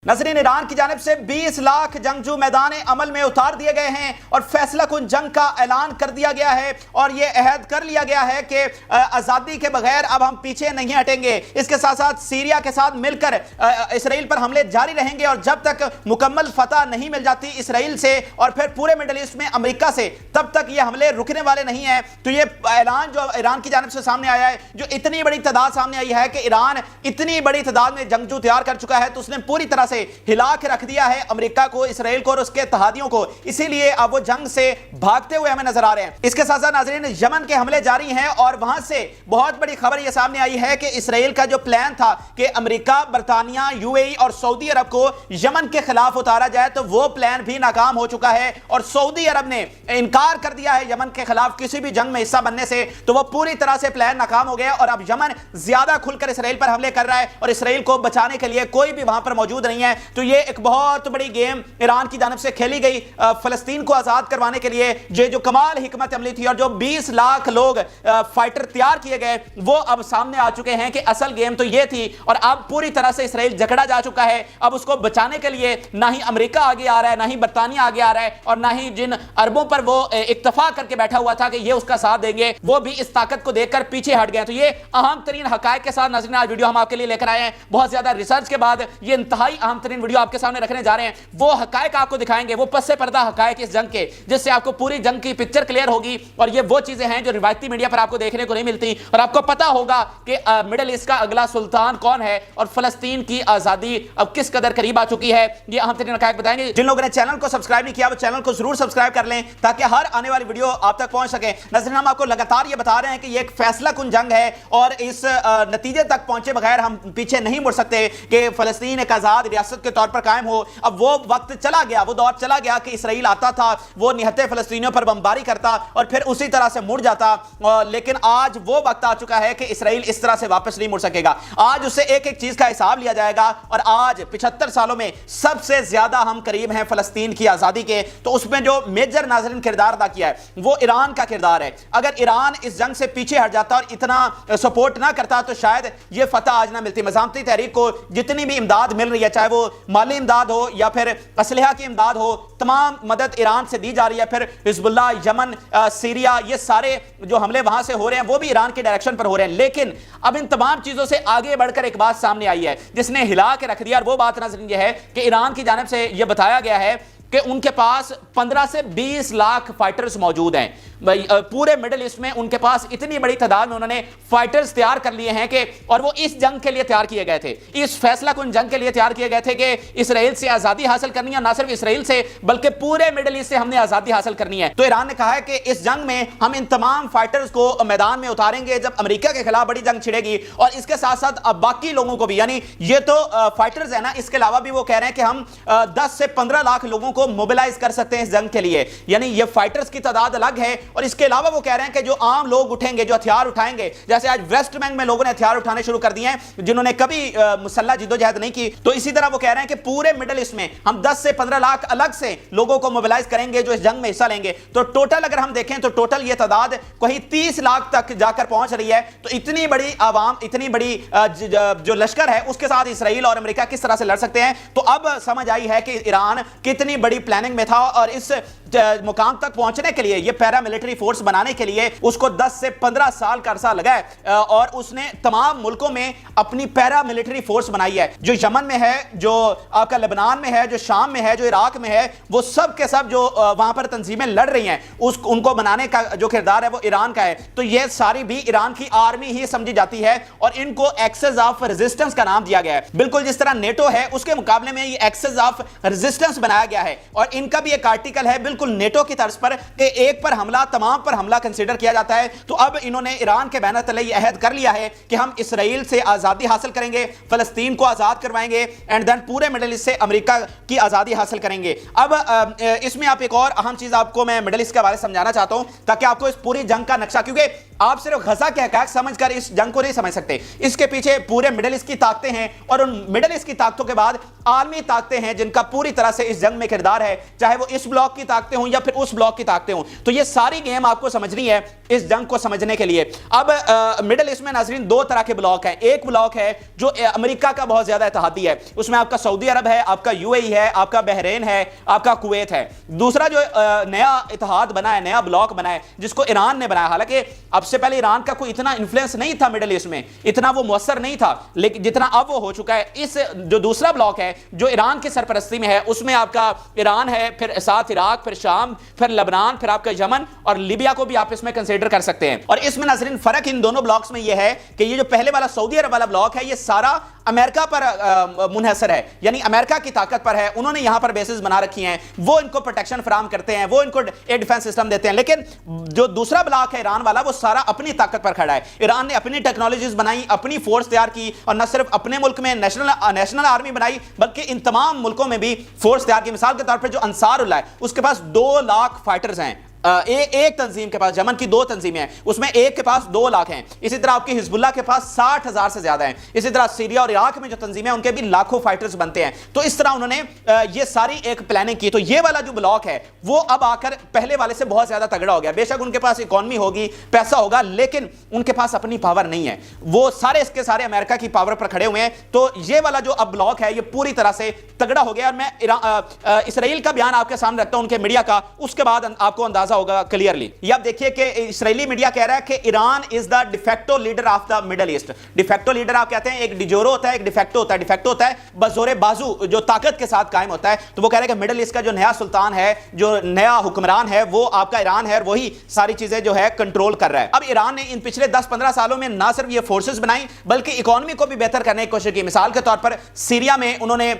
नाज़रीन, ईरान की जानिब से 20 लाख जंगजू मैदान अमल में उतार दिए गए हैं और फैसला कुन जंग का ऐलान कर दिया गया है और यह अहद कर लिया गया है कि आज़ादी के बगैर अब हम पीछे नहीं हटेंगे। इसके साथ साथ सीरिया के साथ मिलकर इसराइल पर हमले जारी रहेंगे और जब तक मुकम्मल फतह नहीं मिल जाती इसराइल से और फिर पूरे मिडल ईस्ट में अमेरिका से, तब तक ये हमले रुकने वाले नहीं हैं। तो ये ऐलान जो ईरान की जानिब से सामने आया है, जो इतनी बड़ी तादाद सामने आई है कि ईरान इतनी बड़ी तादाद में जंगजू तैयार कर चुका है, तो उसने पूरी तरह से हिला के रख दिया है अमेरिका को, इसराइल को और उसके इत्तेहादियों को। इसीलिए अब वो जंग से भागते हुए हमें नजर आ रहे हैं। इसके साथ साथ नाज़रीन, यमन के हमले जारी हैं और वहां से बहुत बड़ी खबर यह सामने आई है कि इसराइल का जो प्लान था कि अमेरिका, बरतानिया, यूएई और सऊदी अरब को यमन के खिलाफ उतारा जाए, तो वो प्लान भी नाकाम हो चुका है और सऊदी अरब ने इनकार कर दिया है यमन के खिलाफ किसी भी जंग में हिस्सा बनने से। तो वो पूरी तरह से प्लान नाकाम हो गया और अब यमन ज्यादा खुलकर इसराइल पर हमले कर रहा है और इसराइल को बचाने के लिए कोई भी वहां पर मौजूद नहीं है। तो ये एक बहुत बड़ी गेम ईरान की जानिब से खेली गई फलस्तीन को आजाद करवाने के लिए, जो कमाल हिकमत अमली थी और जो 20 लाख लोग फाइटर तैयार किए गए, वो अब सामने आ चुके हैं कि असल गेम तो ये थी। और अब पूरी तरह से इसराइल जकड़ा जा चुका है। अब उसको बचाने के लिए ना ही अमेरिका आगे आ रहा है, ना ही बरतानिया आगे आ रहा है और ना ही जिन अरबों पर वो इत्तफाक करके बैठा हुआ था कि ये उसका साथ देंगे, वो भी इस ताकत को देखकर पीछे हट गए। तो ये अहम तरीन हकायक के साथ नाज़रीन आज वीडियो हम आपके लिए लेकर आए हैं। बहुत ज्यादा रिसर्च के बाद ये इंतहाई अहम तरीन वीडियो आपके सामने रखने जा रहे हैं। वो हकायक आपको दिखाएंगे, वो पस्से पर्दा हकायक इस जंग के, जिससे आपको पूरी जंग की पिक्चर क्लियर होगी। और ये वो चीजें हैं जो रिवायती मीडिया पर आपको देखने को नहीं मिलती और आपको पता होगा कि मिडिल ईस्ट का अगला सुल्तान कौन है और फलस्तीन की आजादी अब किस कदर करीब आ चुकी है। ये अहम तरीन हकायक बताएंगे। जिन लोगों ने चैनल को सब्सक्राइब नहीं किया वो चैनल को जरूर सब्सक्राइब कर लें ताकि हर आने वाली वीडियो आप तक पहुंच सके। नाज़रीन, हम आपको लगातार ये बता रहे हैं कि ये एक फैसला कुन जंग है और इस नतीजे तक पहुंचे बगैर हम पीछे नहीं मुड़ सकते कि फलस्तीन एक आजाद रियासत के तौर पर कायम हो। अब वो वक्त चला गया, वो दौर चला गया कि इसराइल आता था, वो निहत्ते फलस्तीनियों पर बमबारी करता और फिर उसी तरह से मुड़ जाता। लेकिन आज वो वक्त आ चुका है कि इसराइल इस तरह से वापस नहीं मुड़ सकेगा। आज उससे एक एक चीज का हिसाब लिया जाएगा और आज 75 सालों में सबसे ज्यादा हम करीब हैं फलस्तीन की आजादी के। तो उसमें जो मेजर नाज़रीन किरदार अदा किया है वो ईरान का किरदार है। अगर ईरान इस जंग से पीछे हट जाता और इतना सपोर्ट ना करता तो शायद ये फतह आज ना मिलती। मज़ामती तहरीक को जितनी भी इमदाद मिल रही है, चाहे वो माली इमदाद हो या फिर असलहा की इमदाद हो, तमाम मदद ईरान से दी जा रही है। फिर हिजबुल्लाह, यमन, सीरिया, ये सारे जो हमले वहां से हो रहे हैं वो भी ईरान के डायरेक्शन पर हो रहे हैं। लेकिन अब इन तमाम चीजों से आगे बढ़कर एक बात सामने आई है जिसने हिला के रख दिया और वो बात नाज़रीन ये है कि ईरान की जानिब से यह बताया गया है कि उनके पास 15 से 20 लाख फाइटर्स मौजूद हैं। पूरे मिडिल ईस्ट में उनके पास इतनी बड़ी तादाद में उन्होंने फाइटर्स तैयार कर लिए हैं कि और वो इस जंग के लिए तैयार किए गए थे, इस फैसला कुन जंग के लिए तैयार किए गए थे कि इसराइल से आजादी हासिल करनी है। ना सिर्फ इसराइल से बल्कि पूरे मिडिल ईस्ट से हमने आजादी हासिल करनी है। तो ईरान ने कहा है कि इस जंग में हम इन तमाम फाइटर्स को मैदान में उतारेंगे जब अमेरिका के खिलाफ बड़ी जंग छिड़ेगी। और इसके साथ साथ अब बाकी लोगों को भी, यानी ये तो फाइटर्स है ना, इसके अलावा भी वो कह रहे हैं कि हम 10 से 15 लाख लोगों को मोबिलाइज कर सकते हैं इस जंग के लिए। यानी ये फाइटर्स की तादाद अलग है और इसके अलावा वो कह रहे हैं कि जो आम लोग उठेंगे, जो हथियार उठाएंगे, जैसे आज वेस्ट बैंक में लोगों ने हथियार उठाने शुरू कर दिए हैं जिन्होंने कभी मुसल्लह जिद्दोजहद नहीं की, तो इसी तरह वो कह रहे हैं कि पूरे मिडिल ईस्ट में हम 10 से 15 लाख अलग से लोगों को मोबिलाइज करेंगे जो इस जंग में हिस्सा लेंगे। तो टोटल अगर हम देखें तो टोटल ये तादाद कहीं 30 लाख तक जाकर पहुंच रही है। तो इतनी बड़ी आवाम, इतनी बड़ी जो लश्कर है उसके साथ इसराइल और अमेरिका किस तरह से लड़ सकते हैं। तो अब समझ आई है कि ईरान कितनी बड़ी प्लानिंग में था और इस मुकाम तक पहुंचने के लिए, ये पैरा मिलिट्री फोर्स बनाने के लिए उसको 10 से 15 साल का अरसा लगा है और उसने तमाम मुल्कों में अपनी पैरा मिलिट्री फोर्स बनाई है। जो यमन में है, जो आपका लेबनान में है, जो शाम में है, जो इराक में है, वो सब के सब जो वहां पर तंजीमें लड़ रही हैं उनको बनाने का जो किरदार है वो ईरान का है। तो ये सारी भी ईरान की आर्मी ही समझी जाती है और इनको एक्सेस ऑफ रेजिस्टेंस का नाम दिया गया है। बिल्कुल जिस तरह नेटो है उसके मुकाबले में ये एक्सेस ऑफ रेजिस्टेंस बनाया गया है। और इनका भी एक आर्टिकल है बिल्कुल नेटो की तर्ज पर कि एक पर हमला तमाम पर हमला कंसीडर किया जाता है। तो अब इन्होंने ईरान के बैनर तले यह अहद कर लिया है कि हम इसराइल से आजादी हासिल करेंगे, फलस्तीन को आजाद करवाएंगे एंड देन पूरे मिडिल ईस्ट से अमेरिका की आजादी हासिल करेंगे। अब इसमें आप एक और अहम चीज आपको मैं मिडिल ईस्ट के बारे में समझाना चाहता हूं ताकि आपको इस पूरी जंग का नक्शा, क्योंकि आप सिर्फ गजा के हकायक समझकर इस जंग को नहीं समझ सकते, इसके पीछे पूरे मिडिल ईस्ट की ताकतें हैं और उन मिडिल ईस्ट की ताकतों के बाद आलमी ताकतें हैं जिनका पूरी तरह से इस जंग में किरदार है, चाहे वो इस ब्लॉक की ताकतें हों या फिर उस ब्लॉक की ताकतें हों। तो ये सारी सारी गेम आपको समझनी है इस जंग को समझने के लिए। अब मिडिल ईस्ट में नाज़रीन दो तरह के ब्लॉक हैं। एक ब्लॉक है जो अमेरिका का बहुत ज्यादा इत्तेहादी है, उसमें आपका सऊदी अरब है, आपका यूएई है, आपका बहरीन है, आपका कुवैत है। दूसरा जो नया इत्तेहाद बना है, नया ब्लॉक बना है, जिसको ईरान ने बनाया। हालांकि अब से पहले ईरान का कोई इतना इन्फ्लुएंस नहीं था मिडिल ईस्ट में, इतना वो मुअस्सर नहीं था, लेकिन जितना अब वो हो चुका है। इस जो दूसरा ब्लॉक है जो ईरान की सरपरस्ती में है, उसमें आपका ईरान है, फिर साथ इराक, फिर शाम, फिर लेबनान, फिर आपका यमन और लीबिया को भी आप इसमें कंसीडर कर सकते हैं। और इसमें नाज़रीन फर्क इन दोनों ब्लॉक्स में यह है कि ये जो पहले वाला सऊदी अरब वाला ब्लॉक है, ये सारा अमेरिका पर मुनहसर है, यानी अमेरिका की ताकत पर है। उन्होंने यहां पर बेसिस बना रखी हैं, वो इनको प्रोटेक्शन फराहम करते हैं, वो इनको एयर डिफेंस सिस्टम देते हैं। लेकिन जो दूसरा ब्लॉक है ईरान वाला, वो सारा अपनी ताकत पर खड़ा है। ईरान ने अपनी टेक्नोलॉजीज बनाई, अपनी फोर्स तैयार की, और न सिर्फ अपने मुल्क में नेशनल आर्मी बनाई, बल्कि इन तमाम मुल्कों में भी फोर्स तैयार की। मिसाल के तौर पर जो अंसारुल्लाह है, उसके पास 2 लाख फाइटर्स हैं। एक तंजीम के पास, यमन की 2 तंजीमें हैं, उसमें एक के पास 2 लाख हैं। इसी तरह आपकी हिजबुल्लाह के पास 60,000 से ज्यादा हैं। इसी तरह सीरिया और इराक में जो तंजीमें हैं, उनके भी लाखों फाइटर्स बनते हैं। तो इस तरह उन्होंने ये सारी एक प्लानिंग की। तो ये वाला जो ब्लॉक है वो अब आकर पहले वाले से बहुत ज्यादा तगड़ा हो गया। बेशक उनके पास इकोनॉमी होगी, पैसा होगा, लेकिन उनके पास अपनी पावर नहीं है। वो सारे इसके सारे अमेरिका की पावर पर खड़े हुए हैं। तो ये वाला जो अब ब्लॉक है, ये पूरी तरह से तगड़ा हो गया। और मैं इसराइल का बयान आपके सामने रखता हूं, उनके मीडिया का, उसके बाद आपको अंदाजा होगा क्लियरली। ये आप देखिए कि इस्राएली मीडिया कह रहा है कि Iran is the de facto leader of the middle east. De facto leader आप कहते हैं, एक डिजोरो होता है, एक डिफेक्टो होता है। डिफेक्टो होता है बजोरे बाजू, जो ताकत के साथ कायम होता है। तो वो कह रहे हैं कि मिडिल ईस्ट का जो नया सुल्तान है, जो नया हुक्मरान है, वो आपका ईरान है, और वही सारी चीजें जो है कंट्रोल कर रहा है। अब ईरान ने इन पिछले 10-15 सालों में ना सिर्फ ये फोर्सेस बनाई, बल्कि इकोनॉमी को भी बेहतर करने की कोशिश की। मिसाल के तौर पर सीरिया में उन्होंने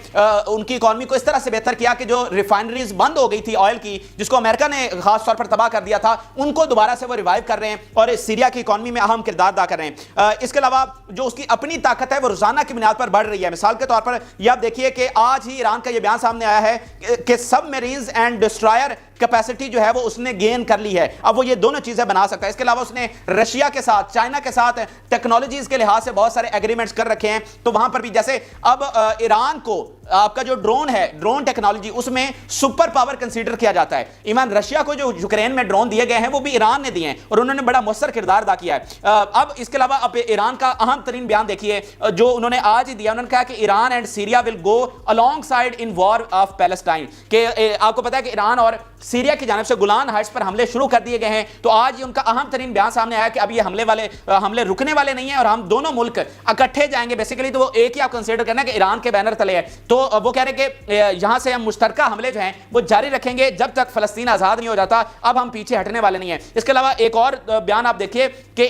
उनकी इकोनॉमी को इस तरह से बेहतर किया कि जो रिफाइनरीज बंद हो गई थी ऑयल की, जिसको अमेरिका ने खास तौर पर तबाह कर दिया था, उनको दोबारा से वो रिवाइव कर रहे हैं और सीरिया की इकोनॉमी में अहम किरदार अदा कर रहे हैं। इसके अलावा जो उसकी अपनी ताकत है, वो रोजाना की बुनियाद पर बढ़ रही है। मिसाल के तौर पर ये आप देखिए कि आज ही ईरान का ये बयान सामने आया है कि सबमरीन्स एंड डिस्ट्रॉयर कैपेसिटी जो है वो उसने गेन कर ली है। अब वो ये दोनों चीजें बना सकता है। इसके अलावा उसने रशिया के साथ, चाइना के साथ टेक्नोलॉजीज के लिहाज से बहुत सारे एग्रीमेंट्स कर रखे हैं। तो वहां पर भी जैसे अब ईरान को आपका जो ड्रोन है, ड्रोन टेक्नोलॉजी, उसमें सुपर पावर कंसीडर किया जाता है। इवन रशिया को जो यूक्रेन में ड्रोन दिए गए हैं, वो भी ईरान ने दिए हैं, और उन्होंने बड़ा मुस्तर किरदार अदा किया है। अब इसके अलावा अब ईरान का अहम तरीन बयान देखिए जो उन्होंने आज ही दिया। उन्होंने कहा कि Iran and Syria will go along side in war of Palestine. कि आपको पता है कि ईरान और सीरिया की जानिब से गोलान हाइट्स पर हमले शुरू कर दिए गए हैं। तो आज ही उनका अहम तरीन बयान सामने आया कि अब ये हमले रुकने वाले नहीं है, और हम दोनों मुल्क इकट्ठे जाएंगे। बेसिकली तो वो एक ही आप कंसीडर करना कि ईरान के बैनर तले है। तो वो कह रहे हैं कि यहां से हम मुश्तरका हमले जो हैं वो जारी रखेंगे जब तक फलस्तीन आजाद नहीं हो जाता। अब हम पीछे हटने वाले नहीं है। इसके अलावा एक और बयान आप देखिए कि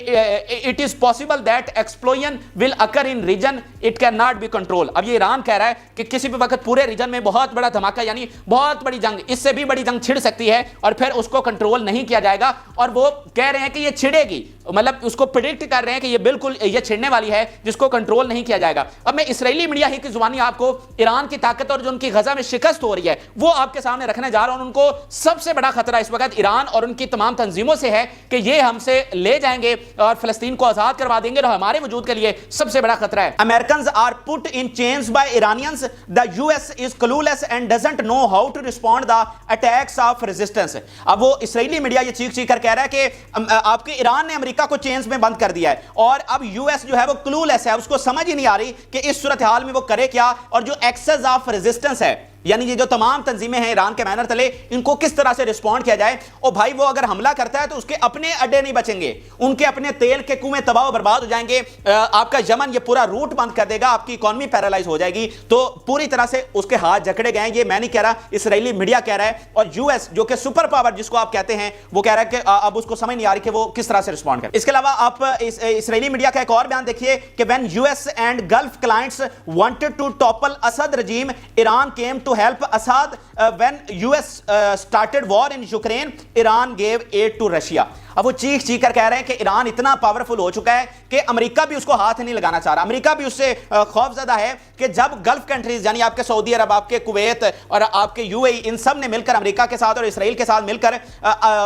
it is possible that explosion will occur in region it can not be control. अब ये ईरान कह रहा है कि किसी भी वक्त पूरे रीजन में बहुत बड़ा धमाका, यानी बहुत बड़ी जंग, इससे भी बड़ी जंग छिड़ सकती है और फिर उसको कंट्रोल नहीं किया जाएगा। और वो कह रहे हैं कि ये छिड़ेगी, मतलब उसको प्रेडिक्ट कर रहे हैं कि ये बिल्कुल ये छिड़ने वाली है, जिसको कंट्रोल नहीं किया जाएगा। अब मैं इसराइली मीडिया ही की जुबानी आपको ईरान की ताकत और जो उनकी गजा में शिकस्त हो रही है वो आपके सामने रखने जा रहा हूं। उनको सबसे बड़ा खतरा इस वक्त ईरान और उनकी तमाम तंजीमों से है कि ये हमसे ले जाएंगे और फलस्तीन को आजाद करवा देंगे, और हमारे वजूद के लिए सबसे बड़ा खतरा है। Americans are put in chains by Iranians, the US is clueless and doesn't know how to respond the attacks of resistance. अब वो इसराइली मीडिया ये चीख कर कह रहा है कि आपके ईरान ने अमेरिका को चेन्स में बंद कर दिया है, और अब यूएस जो है वो क्लूलेस है, उसको समझ ही नहीं आ रही कि इस सूरत हाल में वो करे क्या। और जो एक्सेस ऑफ रेजिस्टेंस है, यानी ये जो तमाम तंजीमें हैं ईरान के बैनर तले, इनको किस तरह से रिस्पॉन्ड किया जाए। और भाई वो अगर हमला करता है तो उसके अपने अड्डे नहीं बचेंगे, उनके अपने तेल के कुएं तबाह बर्बाद हो जाएंगे। आपका यमन ये पूरा रूट बंद कर देगा, आपकी इकोनॉमी पैरालाइज हो जाएगी। तो पूरी तरह से उसके हाथ जकड़े गए हैं। ये मैं नहीं कह रहा, इसराइली मीडिया कह रहा है। और यूएस जो कि सुपर पावर जिसको आप कहते हैं, वो कह रहा है कि अब उसको समझ नहीं आ रही कि वो किस तरह से रिस्पॉन्ड करे। इसके अलावा आप इसराइली मीडिया का एक और बयान देखिए कि when US and Gulf clients wanted to topple Assad regime, Iran came to help Assad. When US started war in Ukraine, Iran gave aid to Russia. अब वो चीख कर कह रहे हैं कि ईरान इतना पावरफुल हो चुका है कि अमेरिका भी उसको हाथ नहीं लगाना चाह रहा। अमेरिका भी उससे खौफजदा है कि जब गल्फ कंट्रीज यानी आपके सऊदी अरब, आपके कुवैत और आपके यूएई, इन सब ने मिलकर अमेरिका के साथ और इसराइल के साथ मिलकर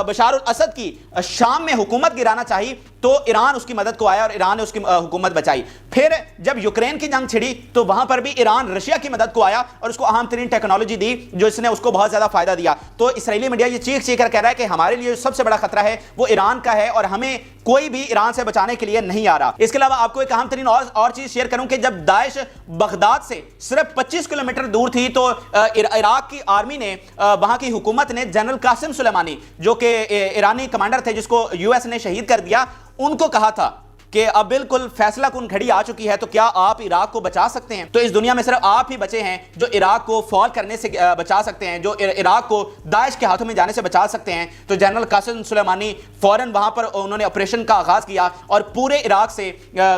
बशार अल असद की शाम में हुकूमत गिराना चाहिए, तो ईरान उसकी मदद को आया और ईरान ने उसकी हुकूमत बचाई। फिर जब यूक्रेन की जंग छिड़ी तो वहां पर भी ईरान रशिया की मदद को आया और उसको अहम तरीन टेक्नोलॉजी दी जो इसने نے اس کو بہت زیادہ فائدہ دیا. تو اسرائیلی میڈیا یہ چیخ چیخ کر کہہ رہا ہے کہ ہمارے لیے سب سے بڑا خطرہ ہے وہ ایران کا ہے اور ہمیں کوئی بھی ایران سے بچانے کے لیے نہیں آ رہا. اس کے علاوہ آپ کو ایک اہم ترین اور چیز شیئر کروں کہ جب داعش بغداد سے صرف 25 کلومیٹر دور تھی تو عراق کی آرمی نے وہاں کی حکومت نے جنرل قاسم سلیمانی جو کہ ایرانی کمانڈر تھے جس کو یو ایس نے شہید کر دیا, ان کو کہا تھا کہ اب بالکل فیصلہ کن گھڑی آ چکی ہے, تو کیا آپ عراق کو بچا سکتے ہیں؟ تو اس دنیا میں صرف آپ ہی بچے ہیں جو عراق کو فال کرنے سے بچا سکتے ہیں, جو عراق کو داعش کے ہاتھوں میں جانے سے بچا سکتے ہیں. تو جنرل قاسم سلیمانی فوراً وہاں پر انہوں نے آپریشن کا آغاز کیا اور پورے عراق سے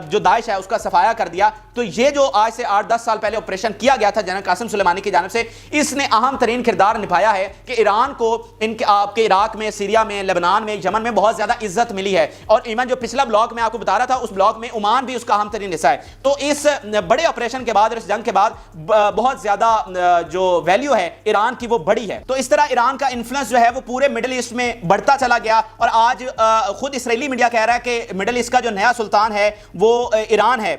جو داعش ہے اس کا صفایا کر دیا. تو یہ جو آج سے 8-10 سال پہلے آپریشن کیا گیا تھا جنرل قاسم سلیمانی کی جانب سے, اس نے اہم ترین کردار نبھایا ہے کہ ایران کو آپ کے عراق میں, سیریا میں, لبنان میں, یمن میں بہت زیادہ عزت ملی ہے. اور ایون جو پچھلا بلاک میں آپ کو بتا رہا تھا اس بلاک میں عمان بھی اس کا اہم ترین حصہ ہے. تو اس بڑے آپریشن کے بعد اور اس جنگ کے بعد بہت زیادہ جو ویلیو ہے ایران کی وہ بڑی ہے. تو اس طرح ایران کا انفلوئنس جو ہے وہ پورے مڈل ایسٹ میں بڑھتا چلا گیا اور آج خود اسرائیلی میڈیا کہہ رہا ہے کہ مڈل ایسٹ کا جو نیا سلطان ہے وہ ایران ہے.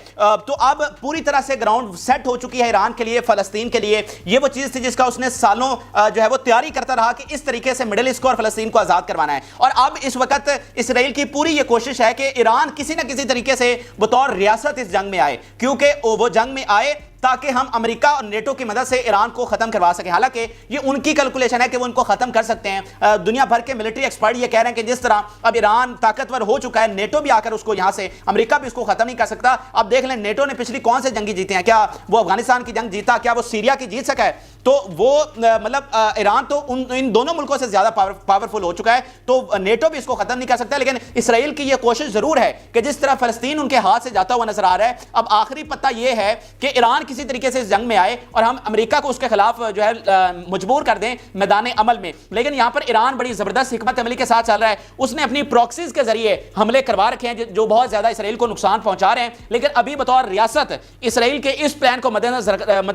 تو اب پوری طرح سے گراؤنڈ سیٹ ہو چکی ہے ایران کے لیے, فلسطین کے لیے. یہ وہ چیز تھی جس کا اس نے سالوں جو ہے وہ تیاری کرتا رہا کہ اس طریقے سے مڈل ایسٹ کو اور فلسطین کو آزاد کروانا ہے. اور اب اس وقت اسرائیل کی پوری یہ کوشش ہے کہ ایران کسی نہ کسی طریقے سے بطور ریاست اس جنگ میں آئے, کیونکہ وہ جنگ میں آئے تاکہ ہم امریکہ اور نیٹو کی مدد سے ایران کو ختم کروا سکیں. حالانکہ یہ ان کی کیلکولیشن ہے کہ وہ ان کو ختم کر سکتے ہیں. دنیا بھر کے ملٹری ایکسپرٹ یہ کہہ رہے ہیں کہ جس طرح اب ایران طاقتور ہو چکا ہے, نیٹو بھی آ کر اس کو یہاں سے, امریکہ بھی اس کو ختم نہیں کر سکتا. اب دیکھ لیں نیٹو نے پچھلی کون سے جنگی جیتے ہیں, کیا وہ افغانستان کی جنگ جیتا, کیا وہ سیریا کی جیت سکا ہے؟ تو وہ مطلب ایران تو ان دونوں ملکوں سے زیادہ پاورفل ہو چکا ہے, تو نیٹو بھی اس کو ختم نہیں کر سکتا. لیکن اسرائیل کی یہ کوشش ضرور ہے کہ جس طرح فلسطین ان کے ہاتھ سے جاتا ہوا نظر آ رہا ہے, اب آخری پتہ یہ ہے کہ ایران کسی طریقے سے اس جنگ میں آئے اور ہم امریکہ کو اس کے خلاف جو ہے مجبور کر دیں میدان عمل میں. لیکن یہاں پر ایران بڑی زبردست حکمت عملی کے ساتھ چل رہا ہے. اس نے اپنی پروکسیز کے ذریعے حملے کروا رکھے ہیں جو بہت زیادہ اسرائیل کو نقصان پہنچا رہے ہیں. لیکن ابھی بطور ریاست اسرائیل کے اس پلان کو مد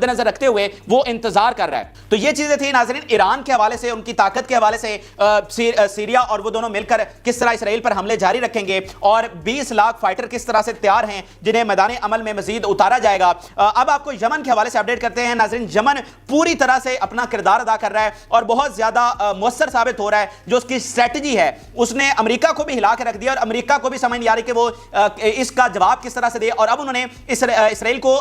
نظر رکھتے ہوئے وہ انتظار کر رہا ہے. تو یہ چیزیں تھیں ناظرین ایران کے حوالے سے, ان کی طاقت کے حوالے سے. سیریا اور وہ دونوں مل کر کس طرح اسرائیل پر حملے جاری رکھیں گے اور 20 لاکھ فائٹر کس طرح سے تیار ہیں جنہیں میدان عمل میں مزید اتارا جائے گا. اب آپ کو یمن کے حوالے سے اپڈیٹ کرتے ہیں ناظرین. یمن پوری طرح سے اپنا کردار ادا کر رہا ہے اور بہت زیادہ مؤثر ثابت ہو رہا ہے. جو اس کی اسٹریٹجی ہے اس نے امریکہ کو بھی ہلا کے رکھ دیا اور امریکہ کو بھی سمجھ نہیں آ رہی کہ وہ اس کا جواب کس طرح سے دے. اور اب انہوں نے اسرائیل کو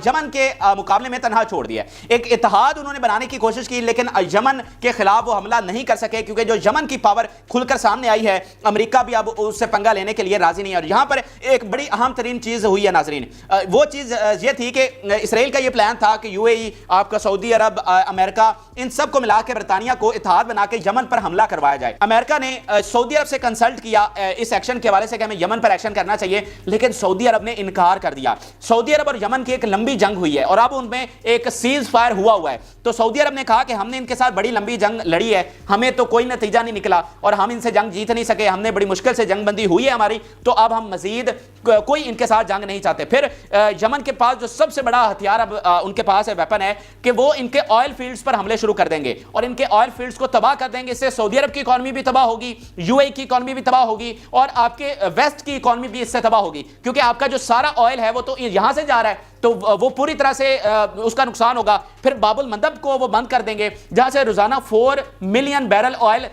یمن کے مقابلے میں تنہا چھوڑ دیا. ایک اتحاد انہوں نے بنانے کی کوشش کی لیکن یمن کے خلاف وہ حملہ نہیں کر سکے, کیونکہ جو یمن کی پاور کھل کر سامنے آئی ہے امریکہ بھی اب اس سے پنگا لینے کے لیے راضی نہیں ہے. اور یہاں پر ایک بڑی اہم ترین چیز ہوئی ہے ناظرین, وہ چیز یہ تھی کہ اسرائیل کا یہ پلان تھا کہ یو اے ای, آپ کا سعودی عرب, امریکہ, ان سب کو ملا کے برطانیہ کو اتحاد بنا کے یمن پر حملہ کروایا جائے. امریکہ نے سعودی عرب سے کنسلٹ کیا اس ایکشن کے حوالے سے کہ ہمیں یمن پر ایکشن کرنا چاہیے, لیکن سعودی عرب نے انکار کر دیا. سعودی عرب اور یمن کی ایک لمبی جنگ ہوئی ہے اور اب ان میں ایک سیز فائر ہوا ہے. تو سعودی عرب نے کہا کہ ہم نے ان کے ساتھ بڑی لمبی جنگ لڑی ہے, ہمیں تو کوئی نتیجہ نہیں نکلا اور ہم ان سے جنگ جیت نہیں سکے, ہم نے بڑی مشکل سے جنگ بندی ہوئی ہے ہماری, تو اب ہم مزید کوئی ان کے ساتھ جنگ نہیں چاہتے. پھر یمن کے پاس جو سب سے بڑا ہتھیار اب ان کے پاس ہے, ویپن ہے, کہ وہ ان کے آئل فیلڈز پر حملے شروع کر دیں گے اور ان کے آئل فیلڈز کو تباہ کر دیں گے. اس سے سعودی عرب کی اکانومی بھی تباہ ہوگی, یو اے کی اکانومی بھی تباہ ہوگی اور آپ کے ویسٹ کی اکانومی بھی اس سے تباہ ہوگی, کیونکہ آپ کا جو سارا آئل ہے وہ تو یہاں سے جا رہا ہے, تو وہ پوری طرح سے اس کا نقصان ہوگا. پھر باب المندب کو وہ بند کر دیں گے جہاں سے روزانہ 4 ملین بیرل آئل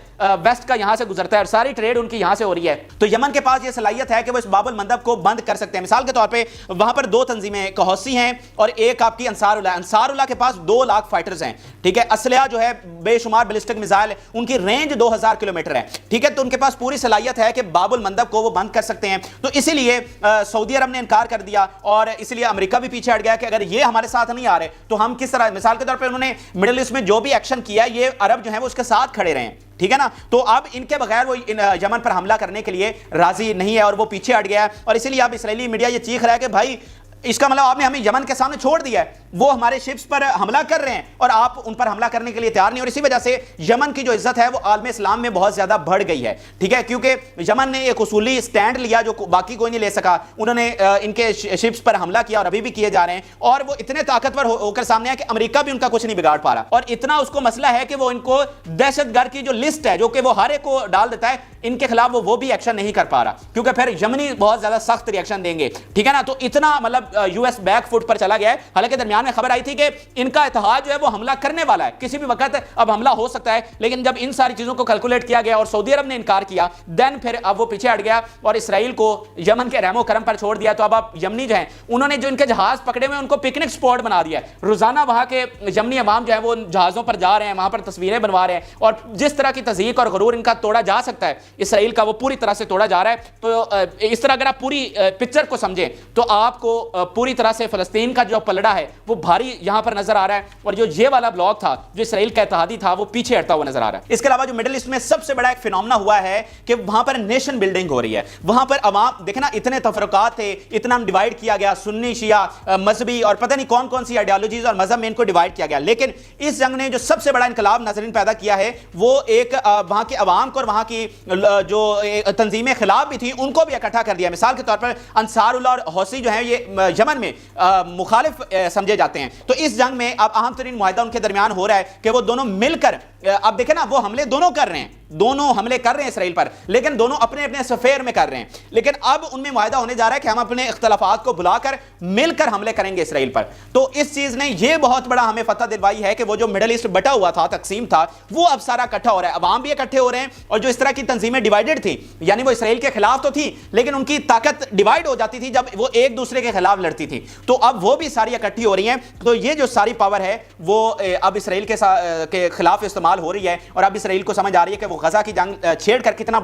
ویسٹ کا یہاں سے گزرتا ہے اور ساری ٹریڈ ان کی یہاں سے ہو رہی ہے. تو یمن کے پاس یہ صلاحیت ہے کہ وہ اس باب المندب کو بند کر سکتے ہیں. مثال کے طور پہ وہاں پر 2 تنظیمیں, ایک حوثی ہیں اور ایک آپ کی انصار اللہ. انصار اللہ کے پاس 2 لاکھ فائٹرز ہیں, ٹھیک ہے, اسلحہ جو ہے بے شمار بیلسٹک میزائل, ان کی رینج 2000 کلومیٹر ہے, ٹھیک ہے. تو ان کے پاس پوری صلاحیت ہے کہ باب المندب کو وہ بند کر سکتے ہیں. تو اسی لیے سعودی عرب نے انکار کر دیا اور اسی لیے امریکہ بھی پیچھے ہٹ گیا کہ اگر یہ ہمارے ساتھ نہیں آ رہے تو ہم کس طرح. مثال کے طور پہ انہوں نے مڈل ایسٹ میں جو بھی ایکشن کیا یہ عرب جو ہیں وہ اس کے ساتھ کھڑے رہے ہیں, ٹھیک ہے نا. تو اب ان کے بغیر وہ یمن پر حملہ کرنے کے لیے راضی نہیں ہے اور وہ پیچھے ہٹ گیا ہے. اور اسی لیے اب اسرائیلی میڈیا یہ چیخ رہا ہے کہ بھائی اس کا مطلب آپ نے ہمیں یمن کے سامنے چھوڑ دیا ہے, وہ ہمارے شپس پر حملہ کر رہے ہیں اور آپ ان پر حملہ کرنے کے لیے تیار نہیں. اور اسی وجہ سے یمن کی جو عزت ہے وہ عالم اسلام میں بہت زیادہ بڑھ گئی ہے, ٹھیک ہے, کیونکہ یمن نے ایک اصولی سٹینڈ لیا جو باقی کوئی نہیں لے سکا. انہوں نے ان کے شپس پر حملہ کیا اور ابھی بھی کیے جا رہے ہیں, اور وہ اتنے طاقتور ہو کر سامنے آیا کہ امریکہ بھی ان کا کچھ نہیں بگاڑ پا رہا. اور اتنا اس کو مسئلہ ہے کہ وہ ان کو دہشت گرد کی جو لسٹ ہے جو کہ وہ ہر ایک کو ڈال دیتا ہے, ان کے خلاف وہ بھی ایکشن نہیں کر پا رہا, کیونکہ پھر یمنی بہت زیادہ سخت ریئیکشن دیں گے, ٹھیک ہے نا. تو اتنا مطلب US بیک فٹ پر چلا گیا ہے. حالانکہ درمیان میں خبر آئی تھی کہ ان کا اتحاد جو ہے وہ حملہ کرنے والا ہے, کسی بھی وقت اب حملہ ہو سکتا ہے, لیکن جب ان ساری چیزوں کو کیلکولیٹ کیا گیا اور سعودی عرب نے انکار کیا, دین پھر اب وہ پیچھے ہٹ گیا اور اسرائیل کو یمن کے رحم و کرم پر چھوڑ دیا. تو اب آپ یمنی جو ہیں انہوں نے جو ان کے جہاز پکڑے ہوئے ان کو پکنک سپاٹ بنا دیا ہے. روزانہ وہاں کے یمنی عوام جو ہے وہ جہازوں پر جا رہے ہیں, وہاں پر تصویریں بنوا رہے ہیں, اور جس طرح کی تضحیک اور غرور ان کا توڑا جا سکتا ہے اسرائیل کا, وہ پوری طرح سے توڑا جا رہا ہے. تو اس طرح اگر آپ پوری پکچر کو سمجھیں تو آپ کو پوری طرح سے فلسطین کا جو پلڑا ہے وہ بھاری یہاں پر نظر آ رہا ہے, اور جو یہ والا بلاک تھا جو اسرائیل کا اتحادی تھا وہ پیچھے ہٹتا ہوا نظر آ رہا ہے. اس کے علاوہ جو مڈل ایسٹ میں سب سے بڑا ایک فینومنا ہوا ہے کہ وہاں پر نیشن بلڈنگ ہو رہی ہے. وہاں پر عوام دیکھیں نا, اتنے تفرقات تھے, اتنا ڈیوائیڈ کیا گیا, سنی شیعہ مذہبی اور پتہ نہیں کون کون سی آئیڈیالوجیز اور مذہب میں ان کو ڈیوائیڈ کیا گیا. لیکن اس جنگ نے جو سب سے بڑا انقلاب ناظرین پیدا کیا ہے وہ ایک وہاں کے عوام کو اور وہاں کی جو تنظیمیں خلاف بھی تھیں ان کو بھی اکٹھا کر دیا. مثال کے طور پر انصار اللہ اور حوثی جو ہیں یہ یمن میں مخالف سمجھے جاتے ہیں. تو اس جنگ میں اب اہم ترین معاہدہ ان کے درمیان ہو رہا ہے کہ وہ دونوں مل کر, اب دیکھیں نا وہ حملے دونوں کر رہے ہیں, دونوں حملے کر رہے ہیں اسرائیل پر, لیکن دونوں اپنے اپنے سفیر میں کر رہے ہیں. لیکن اب ان میں معاہدہ ہونے جا رہا ہے کہ ہم اپنے اختلافات کو بلا کر مل کر حملے کریں گے اسرائیل پر. تو اس چیز نے یہ بہت بڑا ہمیں فتح دلوائی ہے کہ وہ جو مڈل ایسٹ بٹا ہوا تھا, تقسیم تھا, وہ اب سارا اکٹھا ہو رہا ہے. عوام بھی اکٹھے ہو رہے ہیں, اور جو اس طرح کی تنظیمیں ڈیوائیڈڈ تھی, یعنی وہ اسرائیل کے خلاف تو تھی لیکن ان کی طاقت ڈیوائیڈ ہو جاتی تھی جب وہ ایک دوسرے کے خلاف لڑتی تھی, تو اب وہ بھی ساری اکٹھی ہو رہی ہیں. تو یہ جو ساری پاور ہے وہ اب اسرائیل کے خلاف استعمال ہو رہی ہے, اور اب اسرائیل کو سمجھ آ رہی ہے کہ وہ غزہ کی جنگ چھیڑ کر کتنا